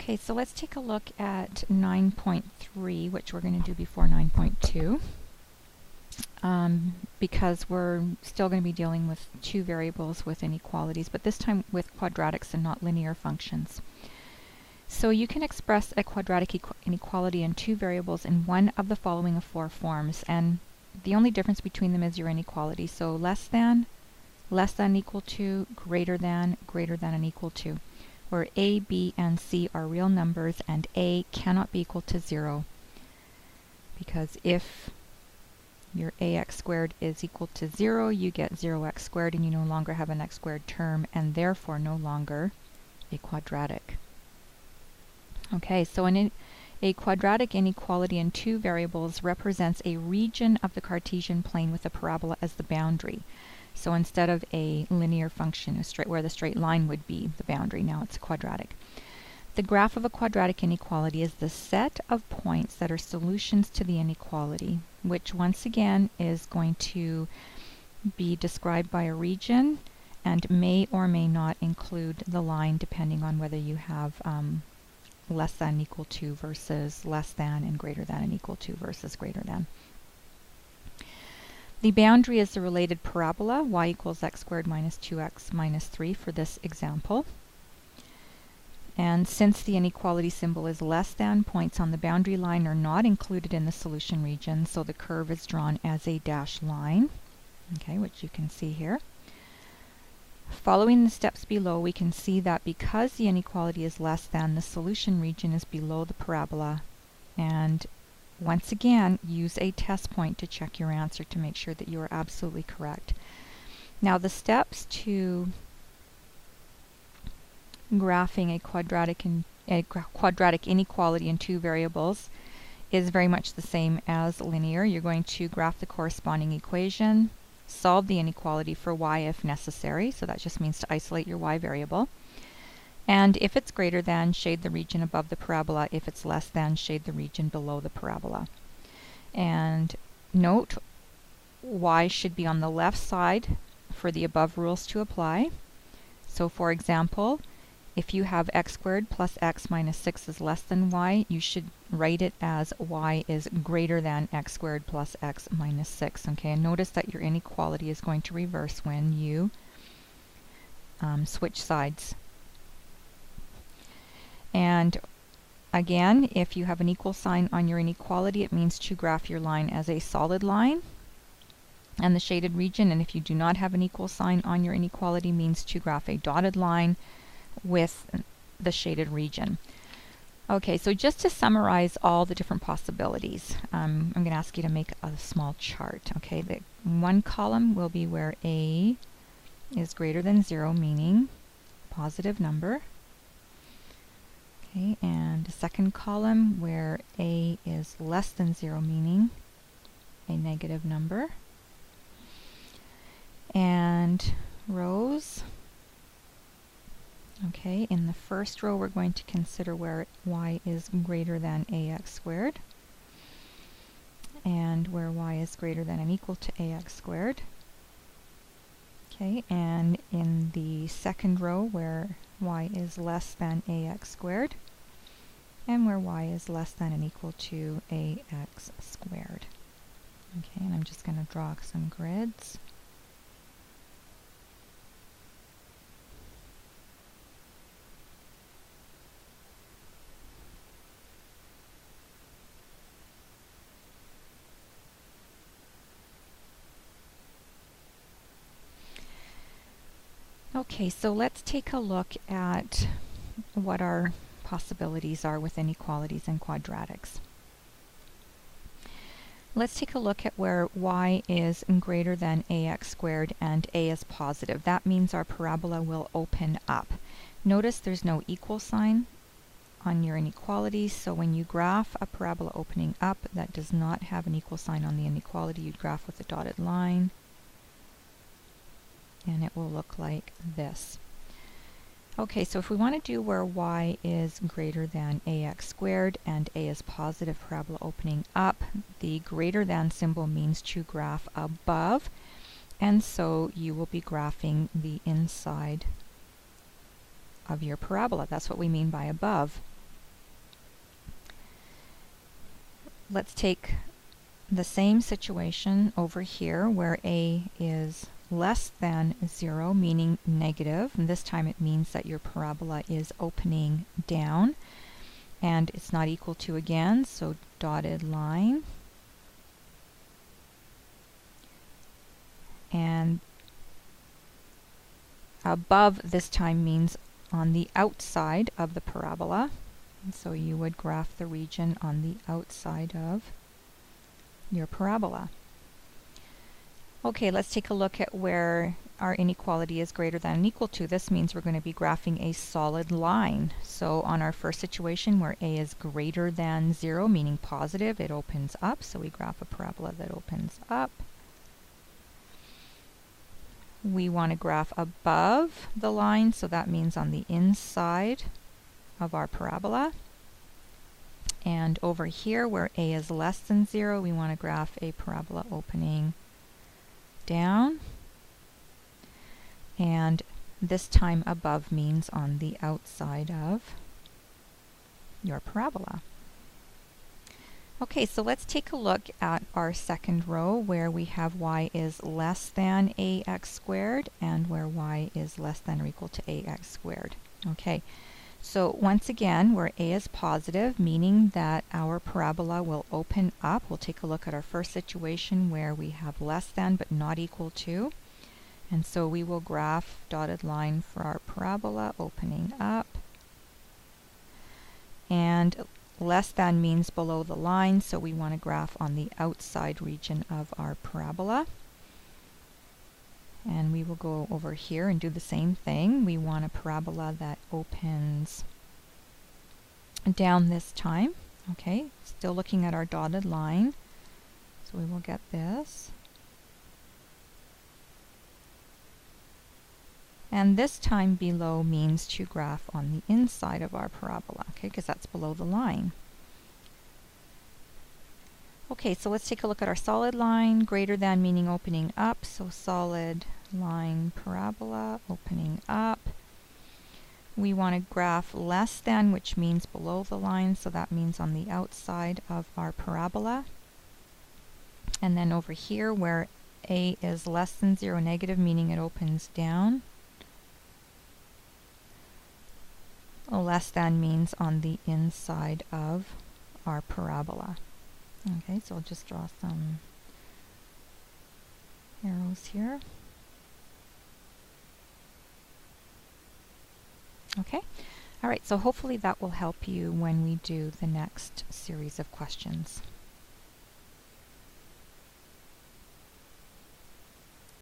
Okay, so let's take a look at 9.3, which we're going to do before 9.2, because we're still going to be dealing with two variables with inequalities, but this time with quadratics and not linear functions. So you can express a quadratic inequality in two variables in one of the following of four forms, and the only difference between them is your inequality. So less than equal to, greater than and equal to, where a, b, and c are real numbers and a cannot be equal to 0. Because if your ax squared is equal to 0, you get 0x squared and you no longer have an x squared term and therefore no longer a quadratic. Okay, so a quadratic inequality in two variables represents a region of the Cartesian plane with a parabola as the boundary. So instead of a linear function, where the straight line would be the boundary, now it's a quadratic. The graph of a quadratic inequality is the set of points that are solutions to the inequality, which once again is going to be described by a region and may or may not include the line depending on whether you have less than equal to versus less than, and greater than and equal to versus greater than. The boundary is the related parabola, y equals x squared minus 2x minus 3 for this example. And since the inequality symbol is less than, points on the boundary line are not included in the solution region, so the curve is drawn as a dashed line, okay, which you can see here. Following the steps below, we can see that because the inequality is less than, the solution region is below the parabola, and once again, use a test point to check your answer to make sure that you are absolutely correct. Now the steps to graphing a quadratic inequality in two variables is very much the same as linear. You're going to graph the corresponding equation, solve the inequality for y if necessary, so that just means to isolate your y variable. And if it's greater than, shade the region above the parabola. If it's less than, shade the region below the parabola. And note, y should be on the left side for the above rules to apply. So for example, if you have x squared plus x minus 6 is less than y, you should write it as y is greater than x squared plus x minus 6. Okay, and notice that your inequality is going to reverse when you switch sides. And again, if you have an equal sign on your inequality, it means to graph your line as a solid line and the shaded region. And if you do not have an equal sign on your inequality, means to graph a dotted line with the shaded region. Okay, so just to summarize all the different possibilities, I'm going to ask you to make a small chart. Okay, the one column will be where a is greater than 0, meaning positive number. Okay, and the second column where a is less than 0, meaning a negative number. And rows, okay, in the first row we're going to consider where y is greater than ax squared, and where y is greater than and equal to ax squared. Okay, and in the second row where y is less than ax squared, and where y is less than and equal to ax squared. Okay, and I'm just going to draw some grids. Okay, so let's take a look at what our possibilities are with inequalities and quadratics. Let's take a look at where y is greater than ax squared and a is positive. That means our parabola will open up. Notice there's no equal sign on your inequality, so when you graph a parabola opening up that does not have an equal sign on the inequality, you'd graph with a dotted line, and it will look like this. Okay, so if we want to do where y is greater than ax squared and a is positive, parabola opening up, the greater than symbol means to graph above, and so you will be graphing the inside of your parabola. That's what we mean by above. let's take the same situation over here where a is less than 0, meaning negative, and this time it means that your parabola is opening down and it's not equal to again, so dotted line. And above this time means on the outside of the parabola, and so you would graph the region on the outside of your parabola. Okay, let's take a look at where our inequality is greater than or equal to. This means we're going to be graphing a solid line. So on our first situation where a is greater than 0, meaning positive, it opens up. So we graph a parabola that opens up. We want to graph above the line, so that means on the inside of our parabola. And over here where a is less than 0, we want to graph a parabola opening down. And this time above means on the outside of your parabola. Okay, so let's take a look at our second row where we have y is less than ax squared and where y is less than or equal to ax squared. Okay, so once again, where a is positive, meaning that our parabola will open up. We'll take a look at our first situation where we have less than but not equal to. And so we will graph dotted line for our parabola opening up. And less than means below the line, so we want to graph on the outside region of our parabola. And we will go over here and do the same thing. We want a parabola that opens down this time. Okay, still looking at our dotted line. So we will get this. And this time below means to graph on the inside of our parabola, okay, because that's below the line. Okay, so let's take a look at our solid line, greater than meaning opening up, so solid line parabola opening up. We want to graph less than, which means below the line, so that means on the outside of our parabola. And then over here where a is less than 0, negative, meaning it opens down. Less than means on the inside of our parabola. Okay, so I'll just draw some arrows here. Okay, all right, so hopefully that will help you when we do the next series of questions.